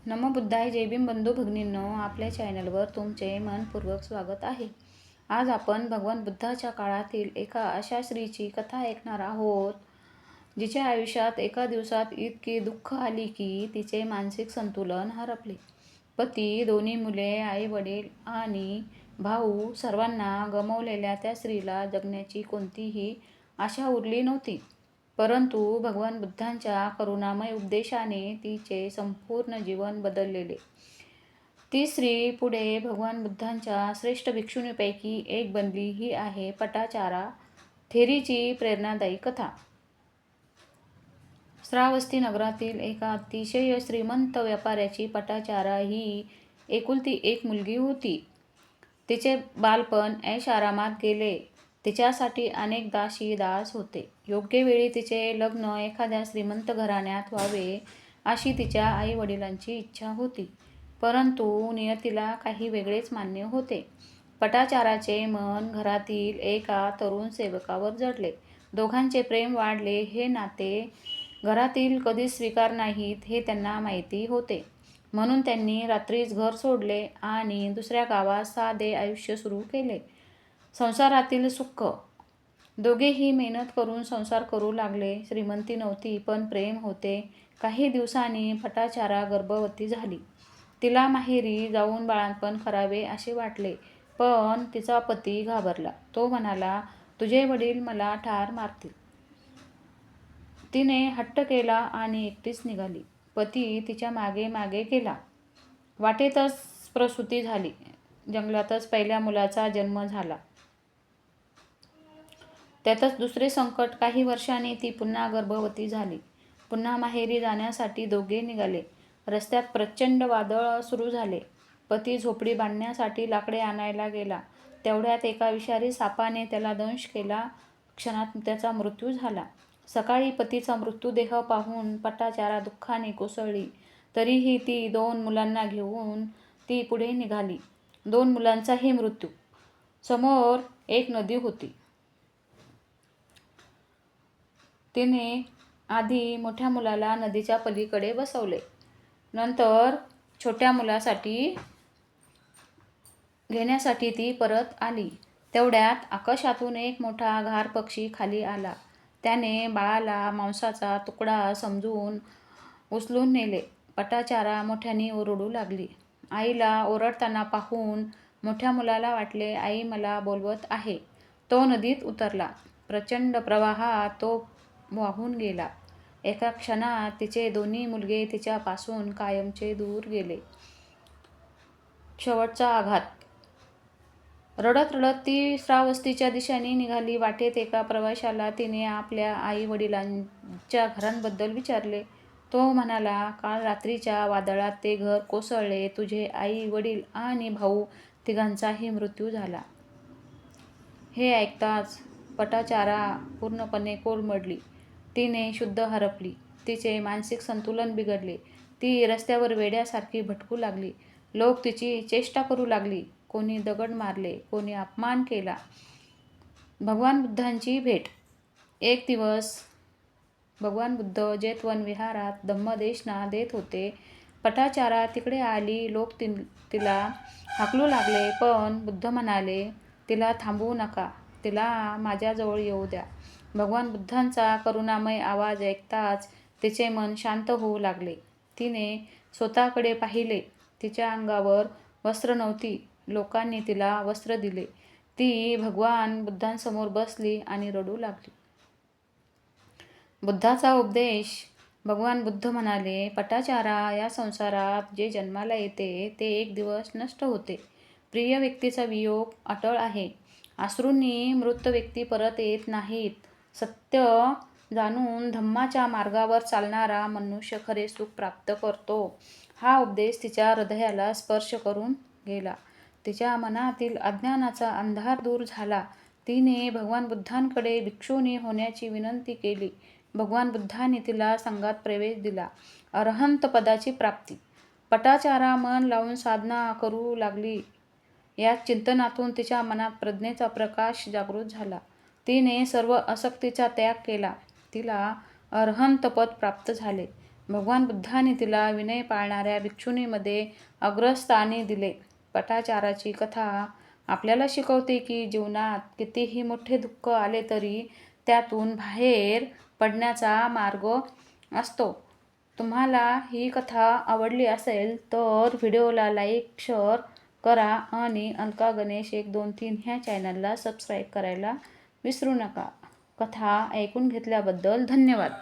नमो बुद्धाय. जय भीम बंधू भगिनींनो, आपल्या चॅनलवर तुमचे मनपूर्वक स्वागत आहे. आज आपण भगवान बुद्धाच्या काळातील एका अशा स्त्रीची कथा ऐकणार आहोत, जिच्या आयुष्यात एका दिवसात इतकी दुःख आली की तिचे मानसिक संतुलन हरपले. पती, दोन्ही मुले, आई वडील आणि भाऊ सर्वांना गमावलेल्या त्या स्त्रीला जगण्याची कोणतीही आशा उरली नव्हती. परंतु भगवान बुद्धांच्या करुणामय उपदेशाने तिचे संपूर्ण जीवन बदललेले. ती स्त्री पुढे भगवान बुद्धांच्या श्रेष्ठ भिक्षुणीपैकी एक बनली. ही आहे पटाचारा थेरीची प्रेरणादायी कथा. श्रावस्ती नगरातील एका अतिशय श्रीमंत व्यापाऱ्याची पटाचारा ही एकुलती एक मुलगी होती. तिचे बालपण ऐशारामात गेले. तिच्यासाठी अनेक दासी दास होते. योग्य वेळी तिचे लग्न एखाद्या श्रीमंत घराण्यात व्हावे अशी तिच्या आई वडिलांची इच्छा होती. परंतु नियतीला काही वेगळेच मान्य होते. पटाचाराचे मन घरातील एका तरुण सेवकावर जडले. दोघांचे प्रेम वाढले. हे नाते घरातील कधीच स्वीकार नाहीत हे त्यांना माहिती होते. म्हणून त्यांनी रात्रीच घर सोडले आणि दुसऱ्या गावात साधे आयुष्य सुरू केले. संसारातील सुख. दोघेही मेहनत करून संसार करू लागले. श्रीमंती नव्हती, पण प्रेम होते. काही दिवसांनी पटाचारा गर्भवती झाली. तिला माहेरी जाऊन बाळंतपण करावे असे वाटले, पण तिचा पती घाबरला. तो म्हणाला, तुझे वडील मला ठार मारतील. तिने हट्ट केला आणि एकटीच निघाली. पती तिच्या मागे मागे गेला. वाटेतच प्रसूती झाली. जंगलातच पहिल्या मुलाचा जन्म झाला. त्यातच दुसरे संकट. काही वर्षांनी ती पुन्हा गर्भवती झाली. पुन्हा माहेरी जाण्यासाठी दोघे निघाले. रस्त्यात प्रचंड वादळ सुरू झाले. पती झोपडी बांधण्यासाठी लाकडे आणायला गेला. तेवढ्यात एका विषारी सापाने त्याला दंश केला. क्षणात त्याचा मृत्यू झाला. सकाळी पतीचा मृत्यूदेह पाहून पटाचारा दुःखाने कोसळली. तरीही ती 2 मुलांना घेऊन ती पुढे निघाली. 2 मुलांचाही मृत्यू. समोर एक नदी होती. तिने आधी मोठ्या मुलाला नदीच्या पलीकडे बसवले. नंतर छोट्या मुलासाठी घेण्यासाठी ती परत आली. तेवढ्यात आकाशातून एक मोठा घार पक्षी खाली आला. त्याने बाळाला मांसाचा तुकडा समजून उचलून नेले. पटाचारा मोठ्याने ओरडू लागली. आईला ओरडताना पाहून मोठ्या मुलाला वाटले, आई मला बोलवत आहे. तो नदीत उतरला. प्रचंड प्रवाहात तो वाहून गेला. एका क्षणात तिचे दोन्ही मुलगे तिच्यापासून कायमचे दूर गेले. शेवटचा आघात. रडत रडत ती श्रावस्तीच्या दिशेने निघाली. वाटेत एका प्रवाशाला तिने आपल्या आई वडिलांच्या घरांबद्दल विचारले. तो म्हणाला, काल रात्रीच्या वादळात ते घर कोसळले. तुझे आई वडील आणि भाऊ तिघांचाही मृत्यू झाला. हे ऐकताच पटाचारा पूर्णपणे कोलमडली. तिने शुद्ध हरपली. तिचे मानसिक संतुलन बिघडले. ती रस्त्यावर वेड्यासारखी भटकू लागली. लोक तिची चेष्टा करू लागली. कोणी दगड मारले, कोणी अपमान केला. भगवान बुद्धांची भेट. एक दिवस भगवान बुद्ध जेतवन विहारात धम्मदेशना देत होते. पटाचारा तिकडे आली. लोक तिला हाकलू लागले, पण बुद्ध म्हणाले, तिला थांबवू नका, तिला माझ्याजवळ येऊ द्या. भगवान बुद्धांचा करुणामय आवाज ऐकताच तिचे मन शांत होऊ लागले. तिने स्वतःकडे पाहिले. तिच्या अंगावर वस्त्र नव्हती. लोकांनी तिला वस्त्र दिले. ती भगवान बुद्धांसमोर बसली आणि रडू लागली. बुद्धाचा उपदेश. भगवान बुद्ध म्हणाले, पटाचारा, या संसारात जे जन्माला येते ते एक दिवस नष्ट होते. प्रिय व्यक्तीचा वियोग अटळ आहे. अश्रूंनी मृत व्यक्ती परत येत नाहीत. सत्य जाणून धम्माच्या मार्गावर चालणारा मनुष्य खरे सुख प्राप्त करतो. हा उपदेश तिच्या हृदयाला स्पर्श करून गेला. तिच्या मनातील अज्ञानाचा अंधार दूर झाला. तिने भगवान बुद्धांकडे भिक्षुणी होण्याची विनंती केली. भगवान बुद्धांनी तिला संघात प्रवेश दिला. अरहंत पदाची प्राप्ती. पटाचारा मन लावून साधना करू लागली. या चिंतनातून तिच्या मनात प्रज्ञेचा प्रकाश जागृत झाला. तिने सर्व आसक्तीचा त्याग केला. तिला अरहंत पद प्राप्त झाले. भगवान बुद्धाने तिला विनय पाळणाऱ्या भिक्षुणीमध्ये अग्रस्थानी दिले. पटाचाराची कथा आपल्याला शिकवते की जीवनात कितीही मोठे दुःख आले तरी त्यातून बाहेर पडण्याचा मार्ग असतो. तुम्हाला ही कथा आवडली असेल तर व्हिडिओला लाईक, शेअर करा आणि अलका गणेश 1, 2, 3 ह्या चॅनलला सबस्क्राईब करायला विसरू नका. कथा ऐकून घेतल्याबद्दल धन्यवाद.